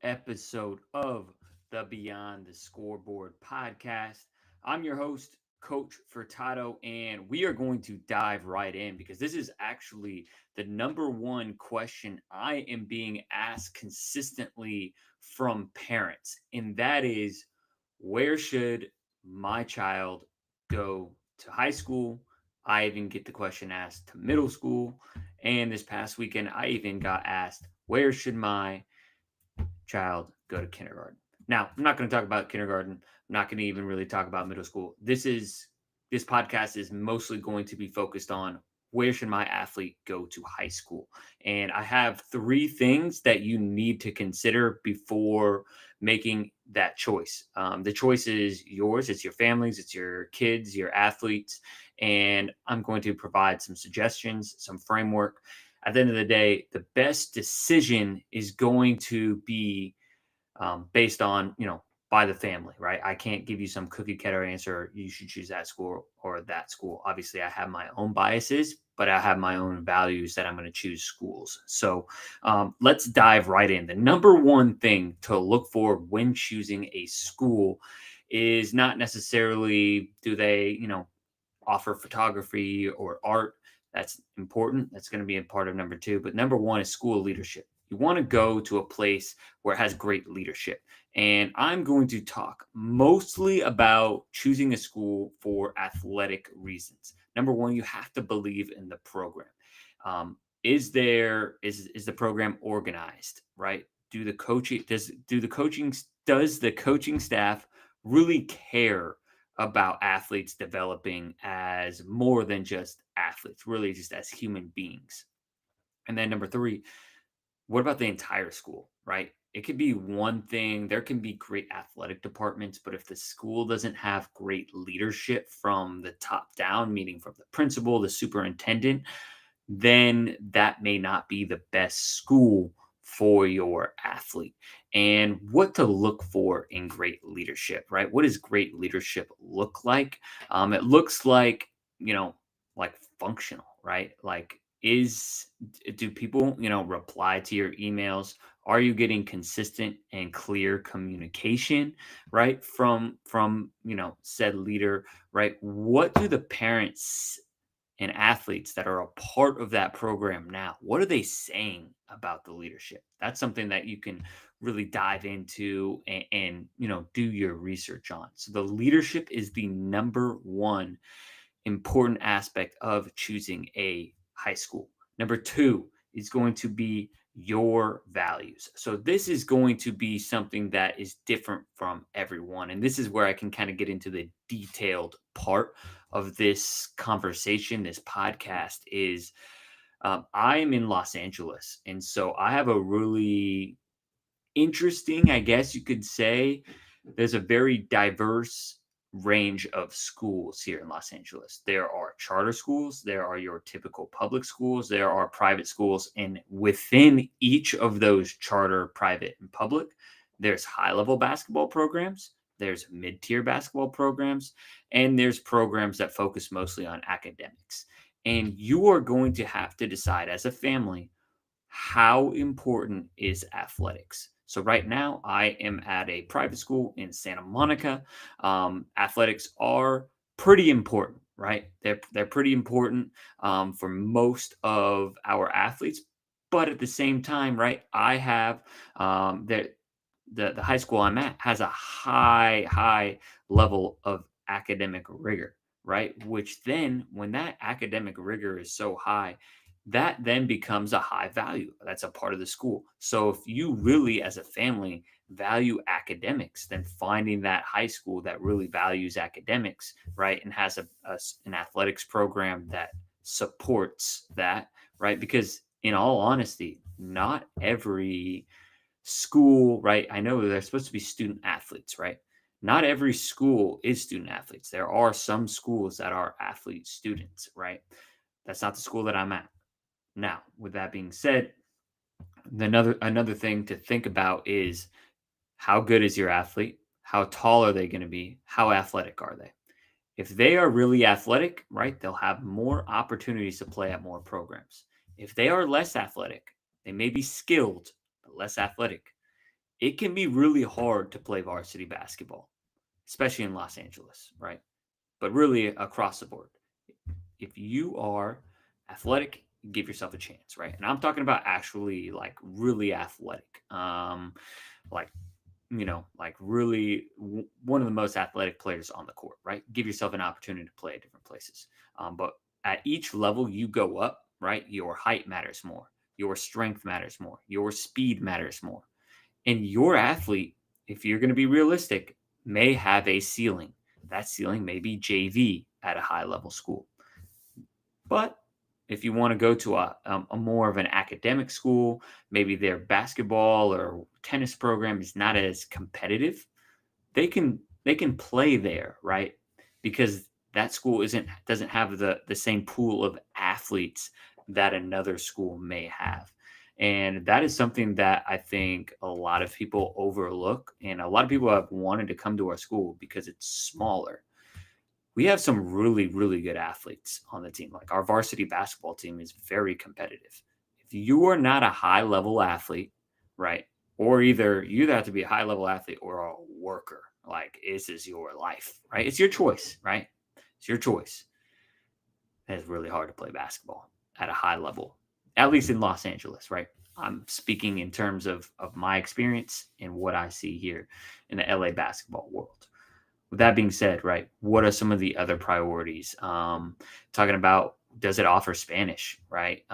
episode of the Beyond the Scoreboard podcast. I'm your host, Coach Furtado, and we are going to dive right in because this is actually the number one question I am being asked consistently from parents, and that is where should my child go to high school? I even get the question asked to middle school. And this past weekend, I even got asked, where should my child go to kindergarten? Now, I'm not going to talk about kindergarten. I'm not going to even really talk about middle school. This podcast is mostly going to be focused on where should my athlete go to high school? And I have three things that you need to consider before making that choice. The choice is yours, it's your families, it's your kids, your athletes. And I'm going to provide some suggestions, some framework. At the end of the day, the best decision is going to be based on, by the family, right? I can't give you some cookie cutter answer. You should choose that school or that school. Obviously, I have my own biases, but I have my own values that I'm going to choose schools. So let's dive right in. The number one thing to look for when choosing a school is not necessarily do they, offer photography or art. That's important. That's going to be a part of number two. But number one is school leadership. You want to go to a place where it has great leadership. And I'm going to talk mostly about choosing a school for athletic reasons. Number one, you have to believe in the program. Is the program organized, right? Does the coaching staff really care about athletes developing as more than just athletes, really just as human beings? And then number three, what about the entire school, right? It could be one thing. There can be great athletic departments, but if the school doesn't have great leadership from the top down, meaning from the principal, the superintendent, then that may not be the best school for your athlete. And what to look for in great leadership, right? What does great leadership look like? It looks like, like functional, right? Like, do people, reply to your emails? Are you getting consistent and clear communication, right? From, said leader, right? What do the parents and athletes that are a part of that program now, what are they saying about the leadership? That's something that you can really dive into and do your research on. So the leadership is the number one important aspect of choosing a high school. Number two is going to be your values. So this is going to be something that is different from everyone. And this is where I can kind of get into the detailed part of this conversation, this podcast is I'm in Los Angeles. And so I have a really interesting, I guess you could say, there's a very diverse range of schools here in Los Angeles. There are charter schools, there are your typical public schools, there are private schools, and within each of those charter, private, and public, there's high-level basketball programs, there's mid-tier basketball programs, and there's programs that focus mostly on academics. And you are going to have to decide as a family, how important is athletics? So right now, I am at a private school in Santa Monica. Athletics are pretty important, right? They're pretty important for most of our athletes. But at the same time, right, I have the high school I'm at has a high level of academic rigor, right? Which then, when that academic rigor is so high, that then becomes a high value. That's a part of the school. So if you really, as a family, value academics, then finding that high school that really values academics, right, and has an athletics program that supports that, right? Because in all honesty, not every school, right? I know they're supposed to be student athletes, right? Not every school is student athletes. There are some schools that are athlete students, right? That's not the school that I'm at. Now, with that being said, another thing to think about is how good is your athlete? How tall are they going to be? How athletic are they? If they are really athletic, right, they'll have more opportunities to play at more programs. If they are less athletic, they may be skilled, but less athletic. it can be really hard to play varsity basketball, especially in Los Angeles, right? But really across the board. If you are athletic, give yourself a chance, right? And I'm talking about actually like really athletic. Like like really one of the most athletic players on the court, right? Give yourself an opportunity to play at different places. But at each level you go up, right? Your height matters more, your strength matters more, your speed matters more. And your athlete, if you're going to be realistic, may have a ceiling. That ceiling may be JV at a high level school. But if you want to go to a more of an academic school, maybe their basketball or tennis program is not as competitive, they can play there, right? Because that school doesn't have the same pool of athletes that another school may have. And that is something that I think a lot of people overlook. And a lot of people have wanted to come to our school because it's smaller. We have some really, really good athletes on the team. Like our varsity basketball team is very competitive. If you are not a high level athlete, right? Or either you have to be a high level athlete or a worker. Like this is your life, right? It's your choice, right? It's your choice. It's really hard to play basketball at a high level, at least in Los Angeles, right? I'm speaking in terms of my experience and what I see here in the LA basketball world. With that being said, right, what are some of the other priorities? Talking about, does it offer Spanish, right?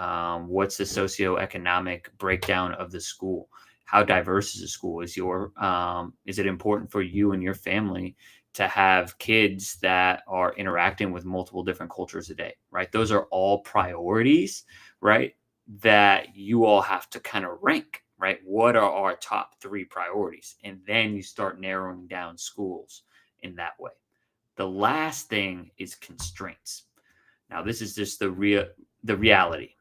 What's the socioeconomic breakdown of the school? How diverse is the school? Is it important for you and your family to have kids that are interacting with multiple different cultures a day, right? Those are all priorities, right? That you all have to kind of rank, right? What are our top three priorities? And then you start narrowing down schools in that way. The last thing is constraints. Now, this is just the reality,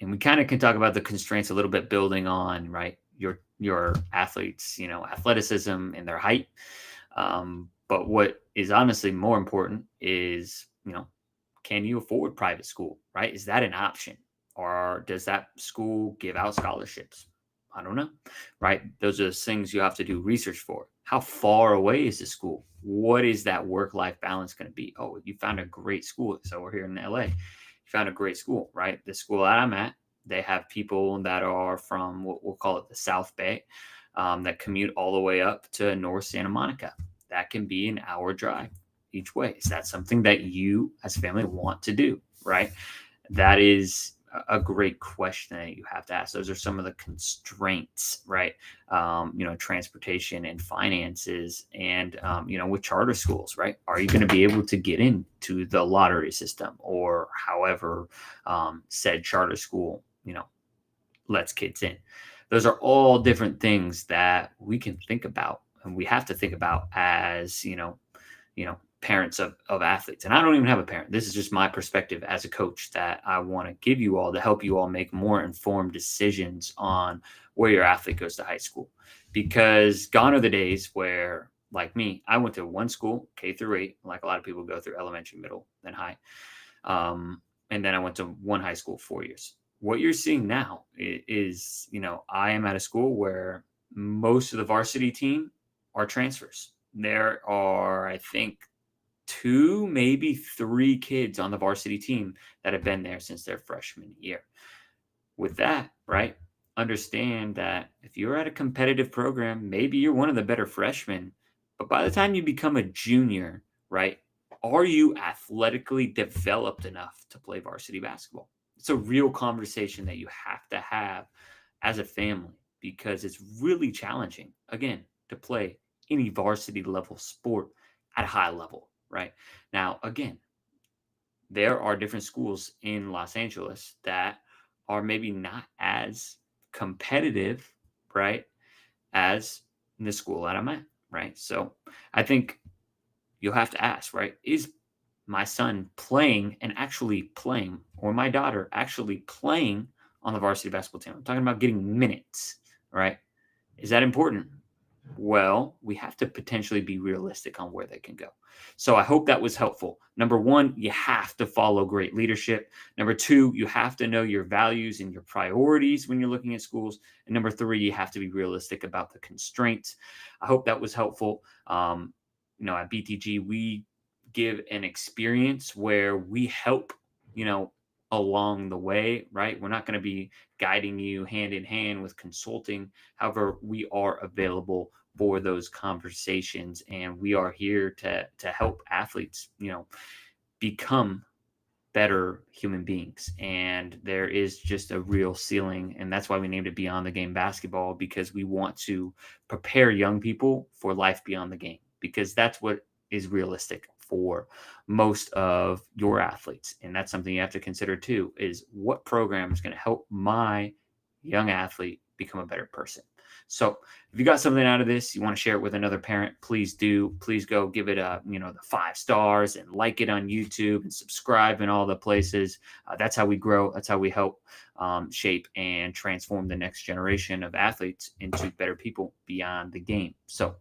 and we kind of can talk about the constraints a little bit, building on right your athletes, athleticism and their height. But what is honestly more important is can you afford private school? Right? Is that an option, or does that school give out scholarships? I don't know, right? Those are things you have to do research for. How far away is the school? What is that work-life balance going to be? Oh, you found a great school. So we're here in LA. You found a great school, right? The school that I'm at, they have people that are from what we'll call it the South Bay, that commute all the way up to North Santa Monica. That can be an hour drive each way. Is that something that you as a family want to do, right? That is a great question that you have to ask. Those are some of the constraints, right? Transportation and finances, and with charter schools, right? Are you going to be able to get into the lottery system, or however said charter school, lets kids in? Those are all different things that we can think about, and we have to think about as parents of athletes. And I don't even have a parent. This is just my perspective as a coach that I want to give you all to help you all make more informed decisions on where your athlete goes to high school. Because gone are the days where, like me, I went to one school, K-8, like a lot of people go through elementary, middle, then high. And then I went to one high school 4 years. What you're seeing now is, I am at a school where most of the varsity team are transfers. There are, I think, 2, maybe 3 kids on the varsity team that have been there since their freshman year. With that, right, understand that if you're at a competitive program, maybe you're one of the better freshmen, but by the time you become a junior, right, are you athletically developed enough to play varsity basketball? It's a real conversation that you have to have as a family, because it's really challenging, again, to play any varsity level sport at a high level. Right. Now, again, there are different schools in Los Angeles that are maybe not as competitive, right, as the school that I'm at. Right. So I think you'll have to ask, right, is my son playing and actually playing, or my daughter actually playing on the varsity basketball team? I'm talking about getting minutes, right? Is that important? Well, we have to potentially be realistic on where they can go. So I hope that was helpful. Number one, you have to follow great leadership. Number two, you have to know your values and your priorities when you're looking at schools. And number three, you have to be realistic about the constraints. I hope that was helpful. At BTG, we give an experience where we help, you know, along the way, right? We're not going to be guiding you hand in hand with consulting. However, we are available for those conversations, and we are here to help athletes, become better human beings. And there is just a real ceiling, and that's why we named it Beyond the Game Basketball, because we want to prepare young people for life beyond the game, because that's what is realistic for most of your athletes. And that's something you have to consider too, is what program is going to help my young athlete become a better person. So if you got something out of this, you want to share it with another parent, please do. Please go give it the 5 stars and like it on YouTube and subscribe in all the places. That's how we grow. That's how we help shape and transform the next generation of athletes into better people beyond the game. So